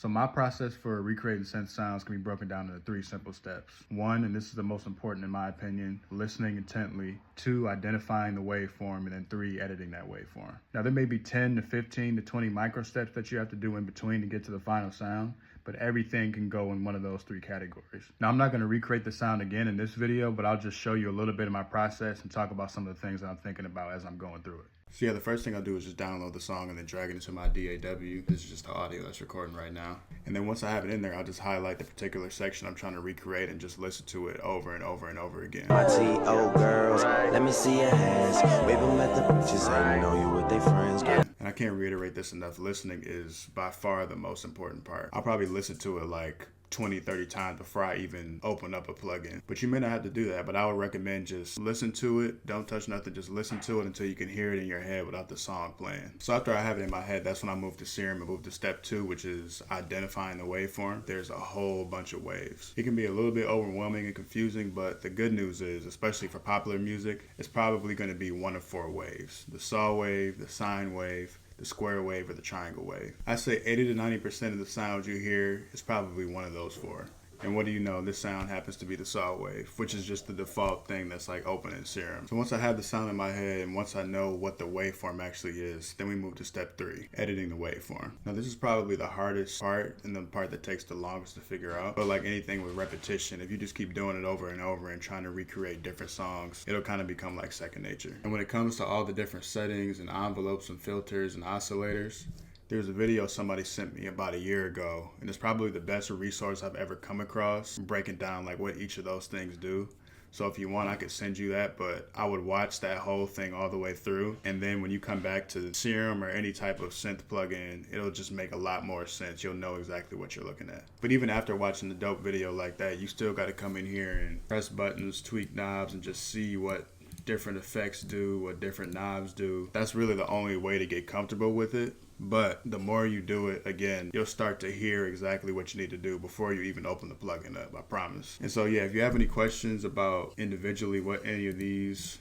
So my process for recreating synth sounds can be broken down into 3 simple steps. 1, and this is the most important in my opinion, listening intently. 2, identifying the waveform. And then 3, editing that waveform. Now there may be 10 to 15 to 20 micro steps that you have to do in between to get to the final sound, but everything can go in one of those 3 categories. Now I'm not going to recreate the sound again in this video, but I'll just show you a little bit of my process and talk about some of the things that I'm thinking about as I'm going through it. So yeah, the first thing I'll do is just download the song and then drag it into my DAW. This is just the audio that's recording right now. And then once I have it in there, I'll just highlight the particular section I'm trying to recreate and just listen to it over and over and over again. My T.O. girls, let me see your hands. Wave them at the bitches, I know you with they friends, girl. And I can't reiterate this enough. Listening is by far the most important part. I'll probably listen to it like 20, 30 times before I even open up a plugin. But you may not have to do that, but I would recommend just listen to it. Don't touch nothing, just listen to it until you can hear it in your head without the song playing. So after I have it in my head, that's when I move to Serum and move to step 2, which is identifying the waveform. There's a whole bunch of waves. It can be a little bit overwhelming and confusing, but the good news is, especially for popular music, it's probably going to be one of 4 waves. The saw wave, the sine wave, the square wave, or the triangle wave. I say 80 to 90% of the sounds you hear is probably one of those 4. And what do you know, this sound happens to be the saw wave, which is just the default thing that's like open in Serum. So once I have the sound in my head and once I know what the waveform actually is, then we move to step 3, editing the waveform. Now this is probably the hardest part and the part that takes the longest to figure out. But like anything with repetition, if you just keep doing it over and over and trying to recreate different songs, it'll kind of become like second nature. And when it comes to all the different settings and envelopes and filters and oscillators, there's a video somebody sent me about a year ago, and it's probably the best resource I've ever come across, breaking down like what each of those things do. So if you want, I could send you that, but I would watch that whole thing all the way through. And then when you come back to Serum or any type of synth plugin, it'll just make a lot more sense. You'll know exactly what you're looking at. But even after watching the dope video like that, you still got to come in here and press buttons, tweak knobs, and just see what different effects do, what different knobs do. That's really the only way to get comfortable with it. But the more you do it, again, you'll start to hear exactly what you need to do before you even open the plugin up, I promise. And so yeah, if you have any questions about individually what any of these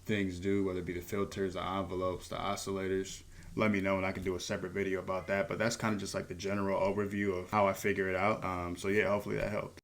things do, whether it be the filters, the envelopes, the oscillators, let me know and I can do a separate video about that. But that's kind of just like the general overview of how I figure it out. So yeah, hopefully that helped.